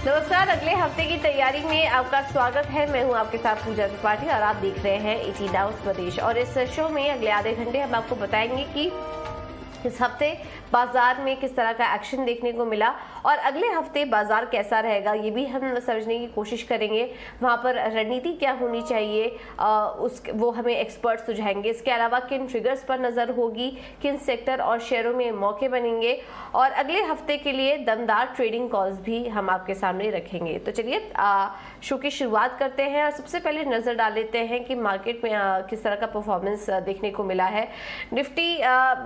नमस्कार, अगले हफ्ते की तैयारी में आपका स्वागत है। मैं हूं आपके साथ पूजा त्रिपाठी और आप देख रहे हैं 18 न्यूज़ प्रदेश। और इस शो में अगले आधे घंटे हम आपको बताएंगे कि इस हफ्ते बाजार में किस तरह का एक्शन देखने को मिला और अगले हफ्ते बाजार कैसा रहेगा ये भी हम समझने की कोशिश करेंगे। वहां पर रणनीति क्या होनी चाहिए वो हमें एक्सपर्ट सुझाएंगे। इसके अलावा किन ट्रिगर्स पर नजर होगी, किन सेक्टर और शेयरों में मौके बनेंगे और अगले हफ्ते के लिए दमदार ट्रेडिंग कॉल्स भी हम आपके सामने रखेंगे। तो चलिए शो की शुरुआत करते हैं और सबसे पहले नजर डाल लेते हैं कि मार्केट में किस तरह का परफॉर्मेंस देखने को मिला है। निफ्टी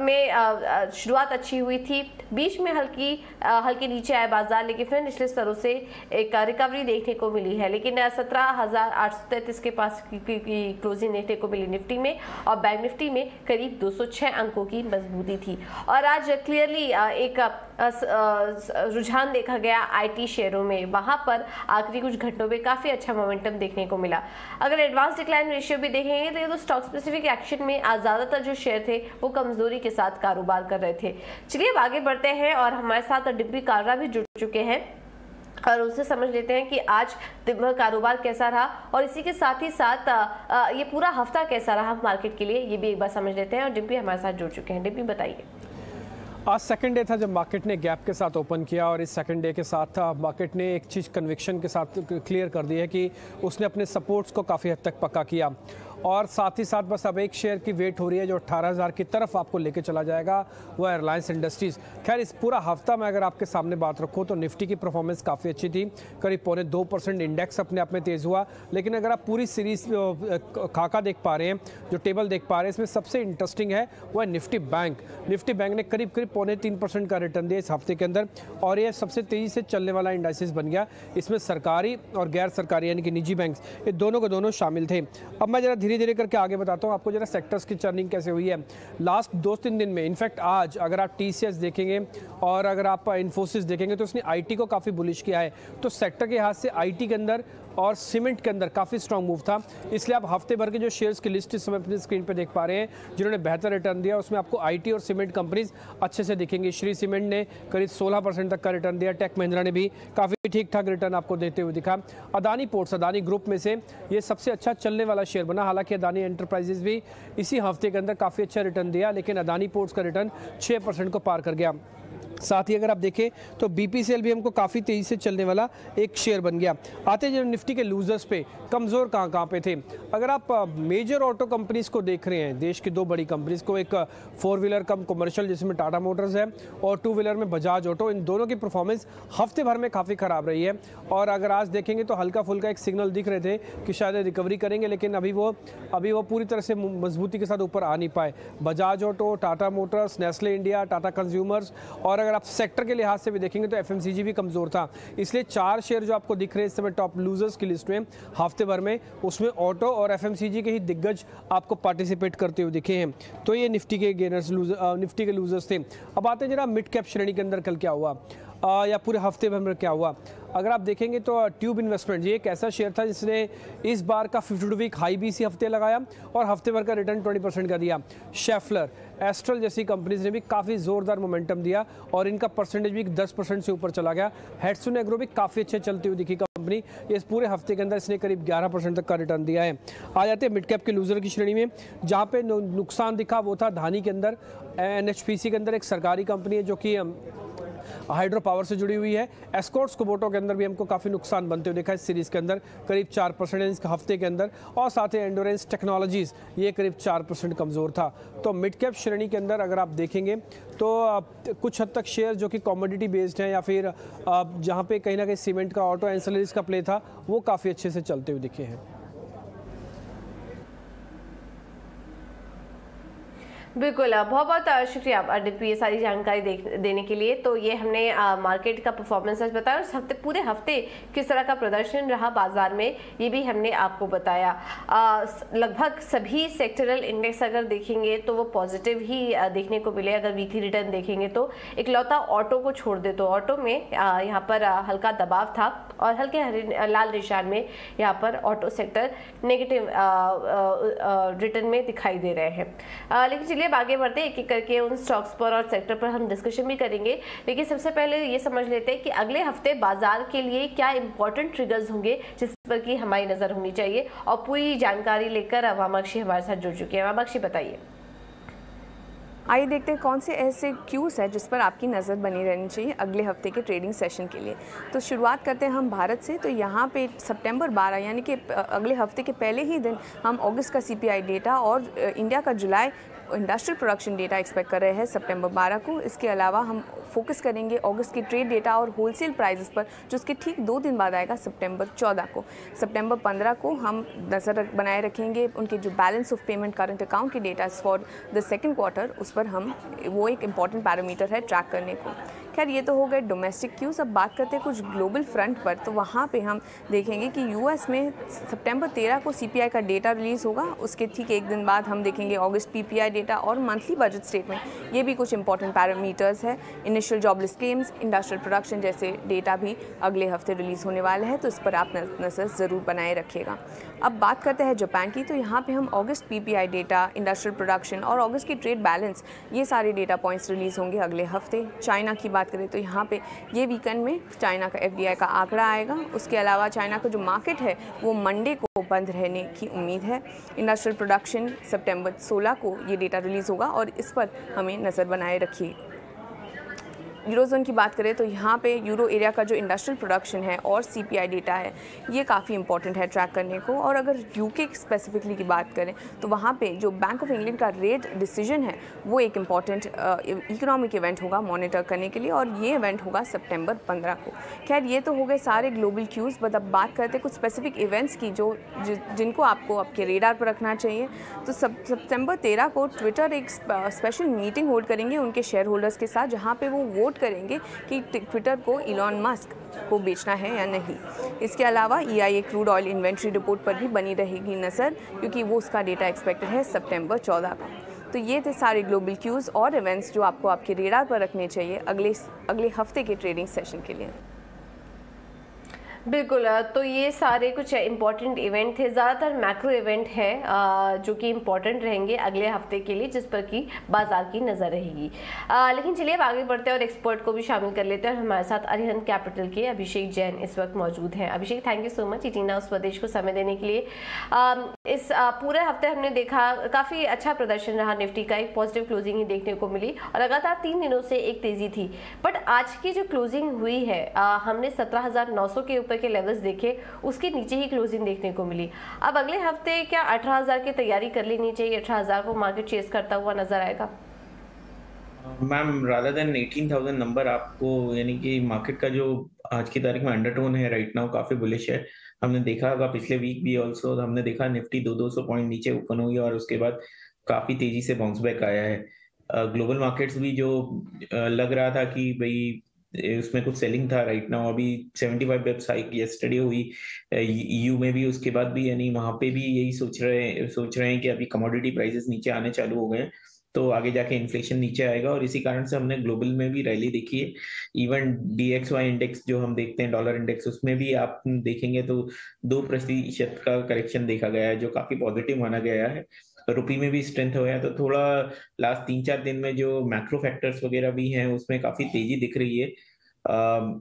में शुरुआत अच्छी हुई थी, बीच में हल्के नीचे आया बाजार, लेकिन फिर निचले स्तरों से एक रिकवरी देखने को मिली है। लेकिन 17,833 के पास की क्लोजिंग देखने को मिली निफ्टी में और बैंक निफ्टी में करीब 206 अंकों की मजबूती थी। और आज क्लियरली एक रुझान देखा गया आईटी शेयरों में, वहां पर आखिरी कुछ घंटों में काफी अच्छा मोमेंटम देखने को मिला। अगर एडवांस डिक्लाइन रेशियो भी देखेंगे तो स्टॉक स्पेसिफिक एक्शन में आज ज्यादातर जो शेयर थे वो कमजोरी के साथ कारोबार कर रहे थे। चलिए अब आगे बढ़ते हैं और हमारे साथ डिम्पी कालरा भी जुड़ चुके हैं और उनसे समझ लेते हैं कि आज कारोबार कैसा रहा और इसी के साथ ही साथ ये पूरा हफ्ता कैसा रहा मार्केट के लिए, ये भी एक बार समझ लेते हैं। और डिम्पी हमारे साथ जुड़ चुके हैं। डिम्पी बताइए। आज सेकंड डे था जब मार्केट ने गैप के साथ ओपन किया और इस सेकंड डे के साथ मार्केट ने एक चीज़ कन्विक्शन के साथ क्लियर कर दी है कि उसने अपने सपोर्ट्स को काफ़ी हद तक पक्का किया और साथ ही साथ बस अब एक शेयर की वेट हो रही है जो 18,000 की तरफ आपको लेके चला जाएगा, वो है रिलायंस इंडस्ट्रीज़। खैर इस पूरा हफ्ता मैं अगर आपके सामने बात रखूँ तो निफ्टी की परफॉर्मेंस काफ़ी अच्छी थी, करीब 0.25% इंडेक्स अपने आप में तेज़ हुआ। लेकिन अगर आप पूरी सीरीज खाका देख पा रहे हैं, जो टेबल देख पा रहे हैं, इसमें सबसे इंटरेस्टिंग है वो है निफ्टी बैंक। निफ्टी बैंक ने करीब 0.3% का रिटर्न दिया इस हफ्ते के अंदर और ये सबसे तेज़ी से चलने वाला इंडाइसिस बन गया। इसमें सरकारी और गैर सरकारी यानी कि निजी बैंक ये दोनों के दोनों शामिल थे। अब मैं जरा धीरे धीरे करके आगे बताता हूँ आपको जरा सेक्टर्स की चर्निंग कैसे हुई है लास्ट 2-3 दिन में। इनफैक्ट आज अगर आप टीसीएस देखेंगे और अगर आप इन्फोसिस देखेंगे तो उसने आईटी को काफ़ी बुलिश किया है। तो सेक्टर के हाथ से आईटी के अंदर और सीमेंट के अंदर काफ़ी स्ट्रांग मूव था। इसलिए आप हफ्ते भर के जो शेयर्स की लिस्ट इस समय अपनी स्क्रीन पे देख पा रहे हैं जिन्होंने बेहतर रिटर्न दिया, उसमें आपको आईटी और सीमेंट कंपनीज अच्छे से दिखेंगी। श्री सीमेंट ने करीब 16% तक का रिटर्न दिया। टेक महिंद्रा ने भी काफ़ी ठीक ठाक रिटर्न आपको देते हुए दिखा। अदानी पोर्ट्स, अदानी ग्रुप में से ये सबसे अच्छा चलने वाला शेयर बना। हालांकि अदानी एंटरप्राइजेज भी इसी हफ्ते के अंदर काफ़ी अच्छा रिटर्न दिया, लेकिन अदानी पोर्ट्स का रिटर्न 6% को पार कर गया। साथ ही अगर आप देखें तो बीपीसीएल भी हमको काफ़ी तेज़ी से चलने वाला एक शेयर बन गया। आते जो निफ्टी के लूजर्स पे कमज़ोर कहाँ पे थे, अगर आप मेजर ऑटो कंपनीज़ को देख रहे हैं, देश की 2 बड़ी कंपनीज़ को, एक 4 व्हीलर कम कमर्शियल जिसमें टाटा मोटर्स है और 2 व्हीलर में बजाज ऑटो, इन दोनों की परफॉर्मेंस हफ्ते भर में काफ़ी ख़राब रही है। और अगर आज देखेंगे तो हल्का फुल्का एक सिग्नल दिख रहे थे कि शायद रिकवरी करेंगे, लेकिन अभी वो पूरी तरह से मजबूती के साथ ऊपर आ नहीं पाए। Bajaj auto, Tata Motors, Nestle India, Tata consumers और अगर आप सेक्टर के लिहाज से भी देखेंगे तो एफएमसीजी भी कमजोर था। इसलिए 4 शेयर जो आपको दिख रहे हैं इस समय टॉप लूजर्स की लिस्ट में हफ्ते भर में, उसमें ऑटो और एफएमसीजी के ही दिग्गज आपको पार्टिसिपेट करते हुए दिखे हैं। तो ये निफ्टी के गेनर्स, निफ्टी के लूजर्स थे। अब आते हैं जरा मिड कैप श्रेणी के अंदर कल क्या हुआ या पूरे हफ्ते भर में क्या हुआ। अगर आप देखेंगे तो ट्यूब इन्वेस्टमेंट ये एक ऐसा शेयर था जिसने इस बार का 52 वीक हाई भी इसी हफ्ते लगाया और हफ्ते भर का रिटर्न 20% का दिया। शेफलर, एस्ट्रल जैसी कंपनीज ने भी काफ़ी ज़ोरदार मोमेंटम दिया और इनका परसेंटेज भी 10% से ऊपर चला गया। हेट्सुन एग्रो भी काफ़ी अच्छे चलती हुई दिखी कंपनी, इस पूरे हफ्ते के अंदर इसने करीब 11% तक का रिटर्न दिया है। आ जाते हैं मिड कैप के लूजर की श्रेणी में, जहाँ पे नुकसान दिखा वो था धानी के अंदर। एनएचपीसी के अंदर एक सरकारी कंपनी है जो कि हाइड्रो पावर से जुड़ी हुई है। एस्कॉर्ट्स कुबोटा के अंदर भी हमको काफ़ी नुकसान बनते हुए देखा इस सीरीज़ के अंदर, करीब 4% इस हफ्ते के अंदर। और साथ ही एंडोरेंस टेक्नोलॉजीज़ ये करीब 4% कमज़ोर था। तो मिड कैप श्रेणी के अंदर अगर आप देखेंगे तो कुछ हद तक शेयर जो कि कॉमोडिटी बेस्ड हैं या फिर जहाँ पे कहीं ना कहीं सीमेंट का, ऑटो एंसिलरीज का प्ले था, वो काफ़ी अच्छे से चलते हुए दिखे हैं। बिल्कुल, बहुत बहुत शुक्रिया डिम्पी ये सारी जानकारी देने के लिए। तो ये हमने मार्केट का परफॉर्मेंस आज बताया और इस हफ्ते पूरे हफ्ते किस तरह का प्रदर्शन रहा बाजार में ये भी हमने आपको बताया। लगभग सभी सेक्टरल इंडेक्स अगर देखेंगे तो वो पॉजिटिव ही देखने को मिले। अगर वीकली रिटर्न देखेंगे तो इकलौता ऑटो को छोड़ दे तो ऑटो में यहाँ पर हल्का दबाव था और हल्के लाल निशान में यहाँ पर ऑटो सेक्टर नेगेटिव रिटर्न में दिखाई दे रहे हैं। लेकिन चलिए अब आगे बढ़ते हैं, एक एक करके उन स्टॉक्स पर और सेक्टर पर हम डिस्कशन भी करेंगे। लेकिन सबसे पहले ये समझ लेते हैं कि अगले हफ्ते बाजार के लिए क्या इंपॉर्टेंट ट्रिगर्स होंगे जिस पर की हमारी नजर होनी चाहिए, और पूरी जानकारी लेकर वामाक्षी हमारे साथ जुड़ चुकी है। वामाक्षी बताइए। आइए देखते हैं कौन से ऐसे क्यूज़ है जिस पर आपकी नज़र बनी रहनी चाहिए अगले हफ्ते के ट्रेडिंग सेशन के लिए। तो शुरुआत करते हैं हम भारत से। तो यहाँ पे सितंबर 12 यानी कि अगले हफ्ते के पहले ही दिन हम अगस्त का सीपीआई डेटा और इंडिया का जुलाई इंडस्ट्रियल प्रोडक्शन डेटा एक्सपेक्ट कर रहे हैं सितंबर 12 को। इसके अलावा हम फोकस करेंगे अगस्त की ट्रेड डेटा और होलसेल प्राइसेस पर, जो उसके ठीक 2 दिन बाद आएगा सितंबर 14 को। सितंबर 15 को हम नज़र बनाए रखेंगे उनके जो balance of payment current account के data for the second quarter, उस पर हम वो एक इम्पॉर्टेंट पैरामीटर है ट्रैक करने को। खैर ये तो हो गए डोमेस्टिक क्यूज़। अब बात करते हैं कुछ ग्लोबल फ्रंट पर। तो वहाँ पे हम देखेंगे कि यूएस में सितंबर 13 को सीपीआई का डेटा रिलीज़ होगा। उसके ठीक एक दिन बाद हम देखेंगे अगस्त पीपीआई डेटा और मंथली बजट स्टेटमेंट। ये भी कुछ इंपॉर्टेंट पैरामीटर्स है। Initial jobless claims, industrial production जैसे डेटा भी अगले हफ्ते रिलीज़ होने वाले हैं, तो इस पर आप नज़र ज़रूर बनाए रखिएगा। अब बात करते हैं जापान की। तो यहाँ पर हम अगस्त पीपीआई डेटा, इंडस्ट्रियल प्रोडक्शन और अगस्त की ट्रेड बैलेंस, ये सारे डेटा पॉइंट्स रिलीज़ होंगे अगले हफ्ते। चाइना की बात करें तो यहाँ पे ये वीकेंड में चाइना का एफडीआई का आंकड़ा आएगा। उसके अलावा चाइना का जो मार्केट है वो मंडे को बंद रहने की उम्मीद है। इंडस्ट्रियल प्रोडक्शन सितंबर 16 को ये डेटा रिलीज़ होगा और इस पर हमें नज़र बनाए रखिए। यूरोजोन की बात करें तो यहाँ पे यूरो एरिया का जो इंडस्ट्रियल प्रोडक्शन है और सीपीआई डेटा है, ये काफ़ी इंपॉर्टेंट है ट्रैक करने को। और अगर यूके स्पेसिफिकली की बात करें तो वहाँ पे जो बैंक ऑफ इंग्लैंड का रेट डिसीजन है वो एक इम्पॉर्टेंट इकोनॉमिक इवेंट होगा मॉनिटर करने के लिए, और ये इवेंट होगा सितंबर 15 को। खैर ये तो हो गए सारे ग्लोबल क्यूज़। बट अब बात करते हैं कुछ स्पेसिफिक इवेंट्स की जिनको आपको आपके रेडार पर रखना चाहिए। तो सितंबर 13 को ट्विटर एक स्पेशल मीटिंग होल्ड करेंगे उनके शेयर होल्डर्स के साथ, जहाँ पे वो वोट करेंगे कि ट्विटर को इलॉन मस्क को बेचना है या नहीं। इसके अलावा EIA crude oil inventory report पर भी बनी रहेगी नज़र, क्योंकि वो उसका डेटा एक्सपेक्टेड है सितंबर 14 को। तो ये थे सारे ग्लोबल क्यूज़ और इवेंट्स जो आपको आपके रेडार पर रखने चाहिए अगले हफ्ते के ट्रेडिंग सेशन के लिए। बिल्कुल, तो ये सारे कुछ इंपॉर्टेंट इवेंट थे, ज़्यादातर मैक्रो इवेंट है जो कि इंपॉर्टेंट रहेंगे अगले हफ्ते के लिए, जिस पर कि बाजार की नज़र रहेगी। लेकिन चलिए अब आगे बढ़ते हैं और एक्सपर्ट को भी शामिल कर लेते हैं। और हमारे साथ अरिहंत कैपिटल के अभिषेक जैन इस वक्त मौजूद हैं। अभिषेक, थैंक यू सो मच इटीना उस प्रदेश को समय देने के लिए। इस पूरे हफ्ते हमने देखा काफ़ी अच्छा प्रदर्शन रहा, निफ्टी का एक पॉजिटिव क्लोजिंग ही देखने को मिली और लगातार 3 दिनों से एक तेज़ी थी। बट आज की जो क्लोजिंग हुई है हमने 17,900 के ऊपर के लेवल्स देखे, उसके नीचे ही क्लोजिंग देखने को मिली। अब अगले हफ्ते क्या 18,000 की तैयारी कर लेनी चाहिए? 18,000 को मार्केट चेस करता हुआ नजर आएगा? मैम, रादर देन 18,000 नंबर आपको, यानी कि मार्केट का जो आज की तारीख में अंडरटोन है राइट नाउ काफी बुलिश है। हमने देखा होगा पिछले वीक भी ऑल्सो हमने देखा निफ्टी 200 पॉइंट नीचे ओपन हुई और उसके बाद काफी तेजी से बाउंस बैक आया है। ग्लोबल मार्केट्स भी जो लग रहा था कि भाई उसमें कुछ सेलिंग था राइट नाउ, अभी 75 बिप्स हाइक यस्टरडे हुई EU में भी, उसके बाद भी यानी वहां पे भी यही सोच रहे हैं कि अभी कमोडिटी प्राइसेस नीचे आने चालू हो गए तो आगे जाके इन्फ्लेशन नीचे आएगा, और इसी कारण से हमने ग्लोबल में भी रैली देखी है। इवन DXY इंडेक्स जो हम देखते हैं डॉलर इंडेक्स, उसमें भी आप देखेंगे तो 2% का करेक्शन देखा गया है जो काफी पॉजिटिव माना गया है। रुपी में भी स्ट्रेंथ हुआ है, तो थोड़ा लास्ट 3-4 दिन में जो मैक्रो फैक्टर्स वगैरह भी हैं उसमें काफी तेजी दिख रही है।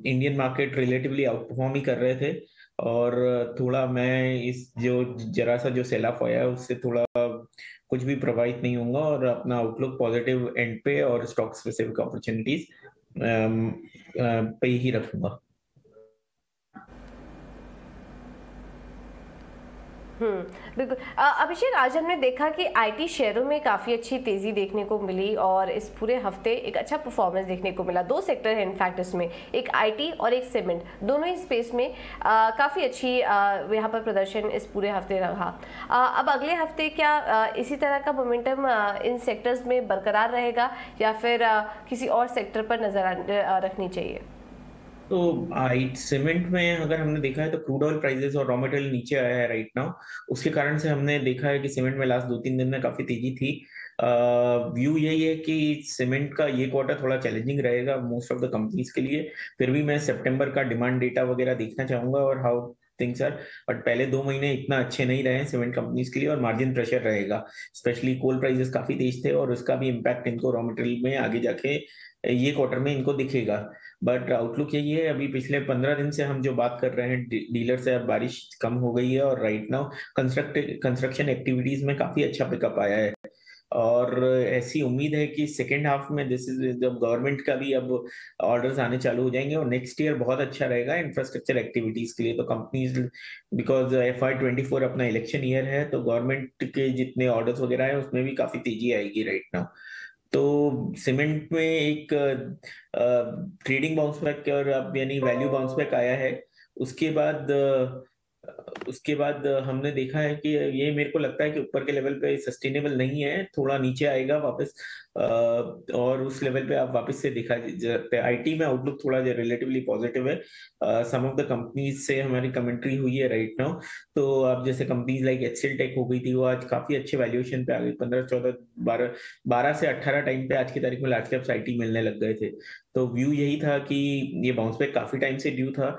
Indian market relatively outperform ही कर रहे थे, और थोड़ा मैं इस जो जरा सा जो सेल ऑफ आया है उससे थोड़ा कुछ भी प्रभावित नहीं होगा और अपना आउटलुक पॉजिटिव एंड पे और स्टॉक स्पेसिफिक अपॉर्चुनिटीज पे ही रखूंगा। बिल्कुल। अभिषेक, आज हमने देखा कि IT शेयरों में काफ़ी अच्छी तेज़ी देखने को मिली और इस पूरे हफ्ते एक अच्छा परफॉर्मेंस देखने को मिला। 2 सेक्टर हैं इनफैक्ट इसमें, एक IT और एक सीमेंट, दोनों ही स्पेस में काफ़ी अच्छी यहाँ पर प्रदर्शन इस पूरे हफ्ते रहा। अब अगले हफ्ते क्या इसी तरह का मोमेंटम इन सेक्टर्स में बरकरार रहेगा या फिर किसी और सेक्टर पर नज़र रखनी चाहिए? तो सीमेंट में अगर हमने देखा है तो क्रूड ऑयल प्राइसेस और रॉ मटेरियल नीचे आया है राइट नाउ, उसके कारण से हमने देखा है कि सीमेंट में लास्ट 2-3 दिन में काफी तेजी थी। व्यू यही है कि सीमेंट का ये क्वार्टर थोड़ा चैलेंजिंग रहेगा मोस्ट ऑफ द कंपनीज के लिए। फिर भी मैं सितंबर का डिमांड डेटा वगैरह देखना चाहूंगा और हाउ थिंग्स आर, बट पहले 2 महीने इतना अच्छे नहीं रहे सीमेंट कंपनीज के लिए और मार्जिन प्रेशर रहेगा। स्पेशली कोल प्राइसेस काफी तेज थे और उसका भी इम्पैक्ट इनको रॉ मटेरियल में आगे जाके ये क्वार्टर में इनको दिखेगा। बट आउटलुक यही है, अभी पिछले 15 दिन से हम जो बात कर रहे हैं डीलर से, अब बारिश कम हो गई है और राइट नाउ कंस्ट्रक्शन एक्टिविटीज में काफी अच्छा पिकअप आया है। और ऐसी उम्मीद है कि सेकेंड हाफ में जब गवर्नमेंट का भी अब ऑर्डर्स आने चालू हो जाएंगे और नेक्स्ट ईयर बहुत अच्छा रहेगा इंफ्रास्ट्रक्चर एक्टिविटीज के लिए। तो कंपनीज, बिकॉज FY24 अपना इलेक्शन ईयर है, तो गवर्नमेंट के जितने ऑर्डर्स वगैरह है उसमें भी काफी तेजी आएगी राइट नाउ। तो सीमेंट में एक ट्रेडिंग बाउंस बैक और अब यानी वैल्यू बाउंस बैक आया है। उसके बाद हमने देखा है कि ये मेरे को लगता है कि ऊपर के लेवल पे सस्टेनेबल नहीं है, थोड़ा नीचे आएगा वापस, और उस लेवल पे आप वापस से दिखा जाते हैं। आईटी में आउटलुक थोड़ा रिलेटिवली पॉजिटिव है। सम ऑफ द कंपनीज से हमारी कमेंट्री हुई है राइट नाउ। तो आप जैसे कंपनीज लाइक HCL टेक हो गई थी, वो आज काफी अच्छे वैल्यूएशन पे आ गई, 15, 14, 12 से 18 टाइम पे आज की तारीख में लार्ज कैप्स आईटी मिलने लग गए थे। तो व्यू यही था कि ये बाउंस बैक काफी टाइम से ड्यू था।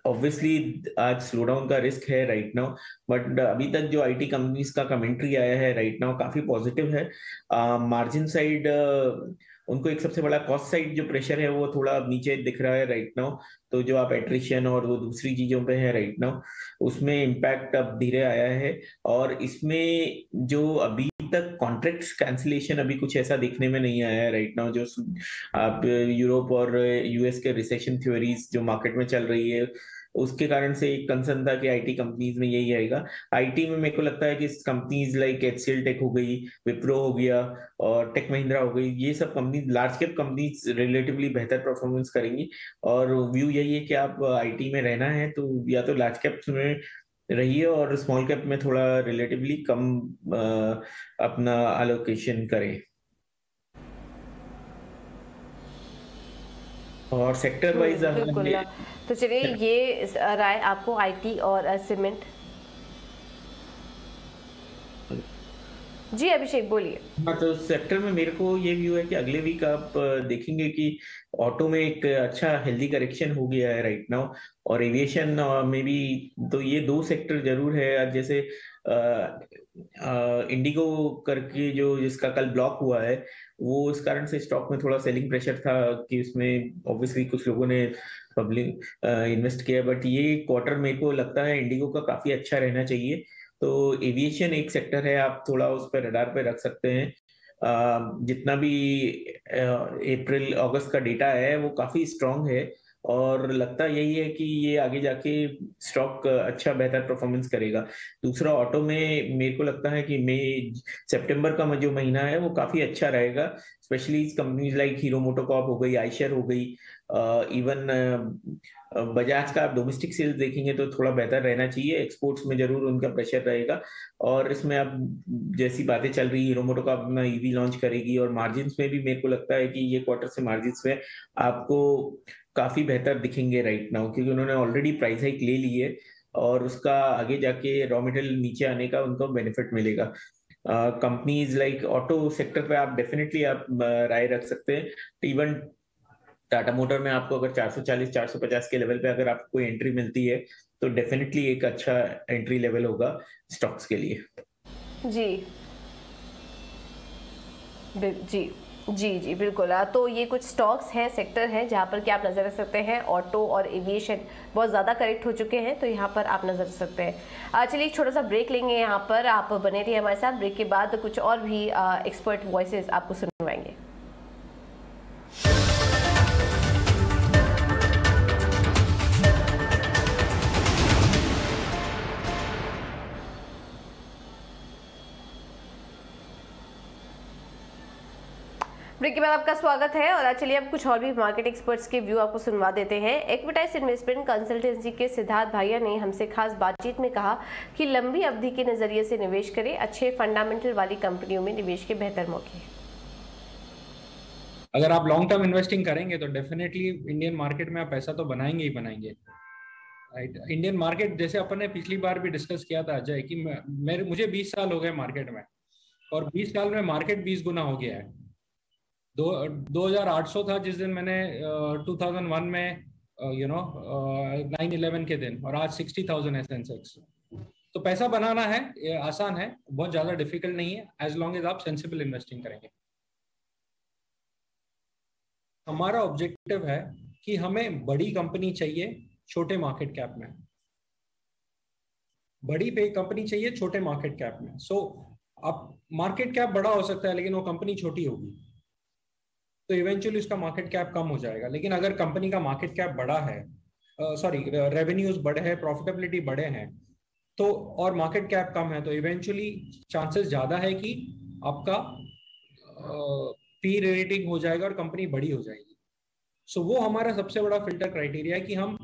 ऑब्वियसली आज स्लो डाउन का रिस्क है राइट नाउ, बट अभी तक जो आईटी कंपनीज का कमेंट्री आया है राइट नाउ काफी पॉजिटिव है। मार्जिन साइड उनको एक सबसे बड़ा कॉस्ट साइड जो प्रेशर है वो थोड़ा नीचे दिख रहा है राइट नाउ। तो जो आप एट्रिशन और वो दूसरी चीजों पे है राइट नाउ, उसमें इम्पैक्ट अब धीरे आया है। और इसमें जो अभी तक कॉन्ट्रैक्ट्स कैंसिलेशन अभी कुछ ऐसा देखने में नहीं आया है राइट नाउ। जो आप यूरोप और US के रिसेशन थ्योरीज जो मार्केट में चल रही है, उसके कारण से एक कंसर्न था कि आईटी कंपनीज में यही आएगा। आईटी में मेरे को लगता है कि कंपनीज लाइक HCL टेक हो गई, विप्रो हो गया और टेक महिंद्रा हो गई, ये सब companies large cap companies relatively बेहतर परफॉर्मेंस करेंगी। और व्यू यही है कि आप आईटी में रहना है तो या तो लार्ज कैप्स में रहिए और स्मॉल कैप में थोड़ा रिलेटिवली कम अपना एलोकेशन करें। और सेक्टर वाइज बिल्कुल। तो चलिए, ये राय आपको आईटी और सीमेंट। जी अभिषेक बोलिए। हाँ, तो सेक्टर में मेरे को ये व्यू है कि अगले वीक आप देखेंगे कि ऑटो में एक अच्छा हेल्दी करेक्शन हो गया है राइट नाउ, और एविएशन में भी। तो ये 2 सेक्टर जरूर है। जैसे इंडिगो करके जो जिसका कल ब्लॉक हुआ है, वो इस कारण से स्टॉक में थोड़ा सेलिंग प्रेशर था कि उसमें ऑब्वियसली कुछ लोगों ने पब्लिक इन्वेस्ट किया। बट ये क्वार्टर मेरे को लगता है इंडिगो का काफी अच्छा रहना चाहिए। तो एविएशन एक सेक्टर है, आप थोड़ा उस पर रडार पे रख सकते हैं। जितना भी अप्रैल अगस्त का डेटा है वो काफी स्ट्रांग है और लगता यही है कि ये आगे जाके स्टॉक अच्छा बेहतर परफॉर्मेंस करेगा। दूसरा, ऑटो में मेरे को लगता है कि मई सितंबर का जो महीना है वो काफी अच्छा रहेगा। Specially companies like hero MotoCorp हो गई, आयशर हो गई, इवन बजाज का आप डोमेस्टिक सेल्स देखेंगे तो थोड़ा बेहतर रहना चाहिए। एक्सपोर्ट्स में जरूर उनका प्रेशर रहेगा। और इसमें अब जैसी बातें चल रही, हीरो मोटोकॉर्प अपना ईवी लॉन्च करेगी और मार्जिन्स में भी मेरे को लगता है कि ये क्वार्टर से मार्जिन्स में आपको काफी बेहतर दिखेंगे राइट नाउ, क्योंकि उन्होंने ऑलरेडी प्राइस हाइक ले ली है और उसका आगे जाके रॉ मटेरियल नीचे आने का उनको बेनिफिट मिलेगा। कंपनीज लाइक ऑटो सेक्टर पे आप डेफिनेटली आप राय रख सकते हैं। इवन टाटा मोटर में आपको अगर 440-450 के लेवल पे अगर आपको कोई एंट्री मिलती है तो डेफिनेटली एक अच्छा एंट्री लेवल होगा स्टॉक्स के लिए। जी जी जी जी बिल्कुल। तो ये कुछ स्टॉक्स हैं, सेक्टर हैं जहां पर कि आप नजर रख सकते हैं। ऑटो और एविएशन बहुत ज़्यादा करेक्ट हो चुके हैं, तो यहां पर आप नजर रख सकते हैं। चलिए एक छोटा सा ब्रेक लेंगे यहाँ पर, आप बने रहिए हमारे साथ। ब्रेक के बाद कुछ और भी एक्सपर्ट वॉइसेस आपको सुनवाएंगे। ब्रेक के बाद आपका स्वागत है। और चलिए अब कुछ और भी मार्केट एक्सपर्ट्स के व्यू आपको सुनवा देते हैं। इक्विटाइज इन्वेस्टमेंट कंसल्टेंसी के सिद्धार्थ भाइया ने हमसे खास बातचीत में कहा कि लंबी अवधि के नजरिए से निवेश करें, अच्छे फंडामेंटल वाली कंपनियों में निवेश के बेहतर मौके हैं। अगर आप लॉन्ग टर्म इन्वेस्टिंग करेंगे तो डेफिनेटली इंडियन मार्केट में आप पैसा तो बनाएंगे ही बनाएंगे। राइट, इंडियन मार्केट जैसे अपन ने पिछली बार भी डिस्कस किया था अजय कि मुझे 20 साल हो गए मार्केट में, और 20 साल में मार्केट 20 गुना हो गया है। 2800 था जिस दिन मैंने 2001 में 9/11 के दिन, और आज 60,000 है सेंसेक्स। तो पैसा बनाना है, ये आसान है, बहुत ज्यादा डिफिकल्ट नहीं है, एज लॉन्ग एज आप सेंसिबल इन्वेस्टिंग करेंगे। हमारा ऑब्जेक्टिव है कि हमें बड़ी कंपनी चाहिए छोटे मार्केट कैप में, बड़ी पे कंपनी चाहिए छोटे मार्केट कैप में। सो अब मार्केट कैप बड़ा हो सकता है लेकिन वो कंपनी छोटी होगी, तो इवेंचुअली उसका मार्केट कैप कम हो जाएगा। लेकिन अगर कंपनी का मार्केट कैप बड़ा है, रेवेन्यूज बड़े हैं, प्रॉफिटेबिलिटी बड़े हैं, तो और मार्केट कैप कम है, तो इवेंचुअली चांसेस ज्यादा है कि आपका पी रेटिंग हो जाएगा और कंपनी बड़ी हो जाएगी। सो वो हमारा सबसे बड़ा फिल्टर क्राइटेरिया है कि हम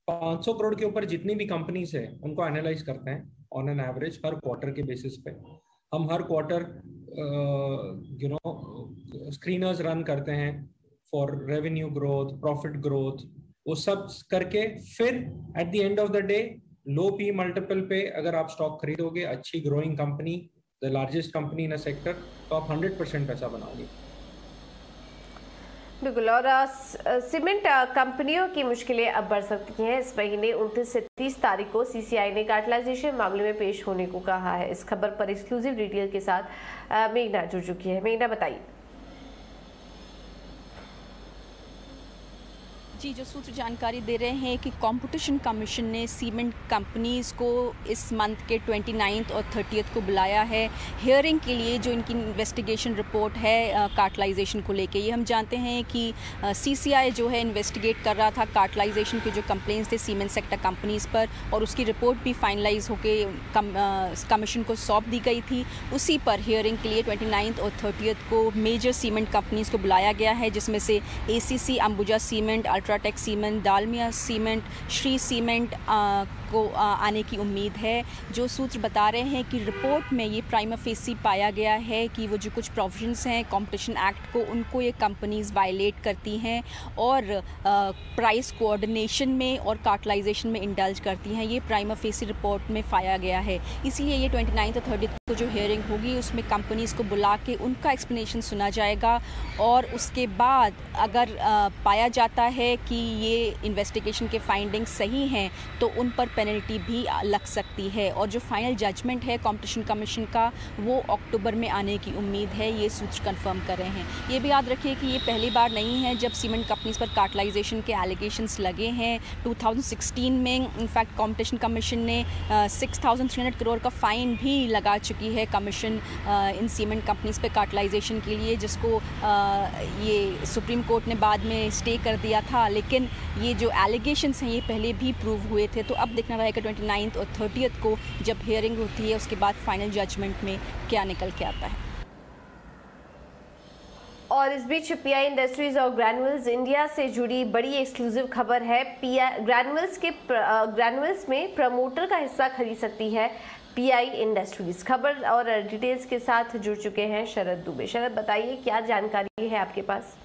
500 करोड़ के ऊपर जितनी भी कंपनीज है उनको एनालाइज करते हैं on an average her quarter के बेसिस पे। हम हर क्वार्टर स्क्रीनर्स रन करते हैं for revenue growth, profit growth, वो सब करके फिर at the end of the day low P multiple पे अगर आप स्टॉक खरीदोगे, अच्छी growing company, the largest company in a sector, तो आप 100% पैसा बनाओगे। बिल्कुल। और सीमेंट कंपनियों की मुश्किलें अब बढ़ सकती हैं। इस महीने 29 से 30 तारीख को सीसीआई ने कार्टलाइजेशन मामले में पेश होने को कहा है। इस खबर पर एक्सक्लूसिव डिटेल के साथ मेघना जुड़ चुकी है। मेघना, बताइए। जी, जो सूत्र जानकारी दे रहे हैं कि कंपटीशन कमीशन ने सीमेंट कंपनीज़ को इस मंथ के 29 और 30 को बुलाया है हियरिंग के लिए, जो इनकी इन्वेस्टिगेशन रिपोर्ट है कार्टलाइजेशन को लेके। ये हम जानते हैं कि सीसीआई जो है इन्वेस्टिगेट कर रहा था कार्टलाइजेशन के जो कंप्लेंट्स थे सीमेंट सेक्टर कंपनीज़ पर, और उसकी रिपोर्ट भी फाइनलाइज होके कमीशन को सौंप दी गई थी। उसी पर हियरिंग के लिए 29 और 30 को मेजर सीमेंट कंपनीज़ को बुलाया गया है, जिसमें से ACC, Ambuja cement, UltraTech cement, Dalmia cement, Shree cement को आने की उम्मीद है। जो सूत्र बता रहे हैं कि रिपोर्ट में ये प्राइमा फेसी पाया गया है कि वो जो कुछ प्रोविजंस हैं कंपटीशन एक्ट को, उनको ये कंपनीज वायलेट करती हैं और प्राइस कोऑर्डिनेशन में और कार्टलाइजेशन में इंडल्ज करती हैं। ये प्राइमा फेसी रिपोर्ट में पाया गया है। इसलिए ये 29 और 30 को जो हियरिंग होगी उसमें कंपनीज को बुला के उनका एक्सप्लेनेशन सुना जाएगा, और उसके बाद अगर पाया जाता है कि ये इन्वेस्टिगेशन के फाइंडिंग्स सही हैं तो उन पर पेनल्टी भी लग सकती है। और जो फाइनल जजमेंट है कंपटीशन कमीशन का वो अक्टूबर में आने की उम्मीद है, ये सूत्र कंफर्म कर रहे हैं। ये भी याद रखिए कि ये पहली बार नहीं है जब सीमेंट कंपनीज पर कार्टलाइजेशन के एलिगेशंस लगे हैं। 2016 में इनफैक्ट कंपटीशन कमीशन ने 6,300 करोड़ का फाइन भी लगा चुकी है कमीशन इन सीमेंट कंपनीज पे कार्टलाइजेशन के लिए, जिसको ये सुप्रीम कोर्ट ने बाद में स्टे कर दिया था। लेकिन ये जो एलिगेशंस हैं ये पहले भी प्रूव हुए थे। तो अब देखना रहेगा 29 और 30 को जब हियरिंग होती है उसके बाद फाइनल जजमेंट में क्या निकल के आता है। और इस बीच पीआई इंडस्ट्रीज और ग्रैन्युल्स इंडिया से जुड़ी बड़ी एक्सक्लूसिव खबर है। ग्रैन्युल्स में प्रमोटर का हिस्सा खरीद सकती है पीआई इंडस्ट्रीज। खबर और डिटेल्स के साथ जुड़ चुके हैं शरद दुबे। शरद, बताइए क्या जानकारी है आपके पास?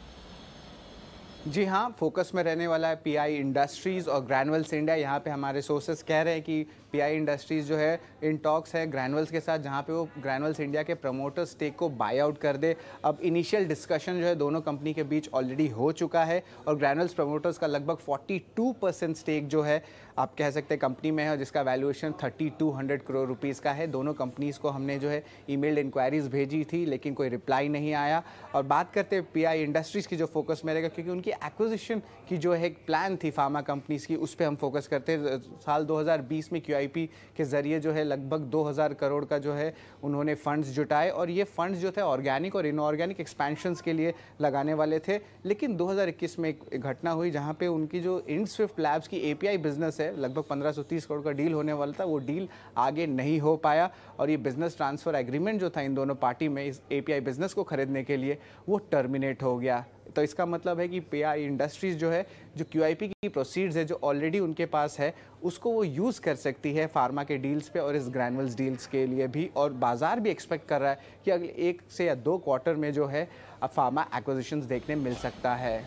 जी हाँ, फोकस में रहने वाला है पीआई इंडस्ट्रीज़ और ग्रैन्युल्स इंडिया। यहाँ पे हमारे सोर्सेस कह रहे हैं कि पीआई इंडस्ट्रीज़ जो है इन टॉक्स है ग्रैन्युल्स के साथ, जहाँ पे वो ग्रैन्युल्स इंडिया के प्रमोटर स्टेक को बाय आउट कर दे। अब इनिशियल डिस्कशन जो है दोनों कंपनी के बीच ऑलरेडी हो चुका है और ग्रैन्युल्स प्रमोटर्स का लगभग 42% स्टेक जो है आप कह सकते हैं कंपनी में है, जिसका वैल्यूएशन 3200 करोड़ रुपीज़ का है। दोनों कंपनीज़ को हमने जो है ईमेल इंक्वायरीज़ भेजी थी लेकिन कोई रिप्लाई नहीं आया। और बात करते हैं पीआई इंडस्ट्रीज़ की जो फोकस में रहेगा, क्योंकि उनकी एक्विजिशन की जो है एक प्लान थी फार्मा कंपनीज़ की, उस पर हम फोकस करते हैं। साल 2020 में QIP के ज़रिए जो है लगभग 2000 करोड़ का जो है उन्होंने फंड्स जुटाए, और ये फंड्स जो थे ऑर्गेनिक और इनऑर्गेनिक एक्सपेंशंस के लिए लगाने वाले थे। लेकिन 2021 में एक घटना हुई जहाँ पे उनकी जो इंडस्विफ्ट लैब्स की API बिजनेस है, लगभग 1530 करोड़ का डील होने वाला था, वो डील आगे नहीं हो पाया और ये बिजनेस ट्रांसफ़र एग्रीमेंट जो था इन दोनों पार्टी में इस API बिजनेस को खरीदने के लिए, वो टर्मिनेट हो गया। तो इसका मतलब है कि पीआई इंडस्ट्रीज़ जो है जो QIP की प्रोसीड्स है जो ऑलरेडी उनके पास है उसको वो यूज़ कर सकती है फार्मा के डील्स पे और इस ग्रैन्युल्स डील्स के लिए भी। और बाजार भी एक्सपेक्ट कर रहा है कि अगले 1 से या 2 क्वार्टर में जो है अब फार्मा एक्विजिशंस देखने मिल सकता है।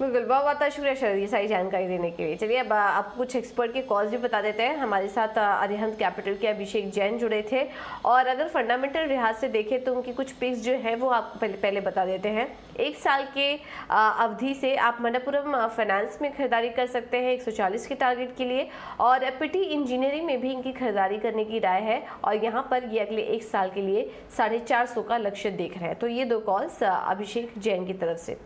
बिल्कुल, बहुत बहुत शुक्रिया शरद ये सारी जानकारी देने के लिए। चलिए अब आपको कुछ एक्सपर्ट के कॉल्स भी बता देते हैं। हमारे साथ अरिहंत कैपिटल के अभिषेक जैन जुड़े थे और अगर फंडामेंटल लिहाज से देखें तो उनकी कुछ पिक्स जो है वो आपको पहले बता देते हैं। 1 साल के अवधि से आप मनप्पुरम फाइनेंस में खरीदारी कर सकते हैं 140 के टारगेट के लिए, और पिटी इंजीनियरिंग में भी इनकी खरीदारी करने की राय है और यहाँ पर ये अगले 1 साल के लिए 450 का लक्ष्य देख रहे हैं। तो ये 2 कॉल्स अभिषेक जैन की तरफ से।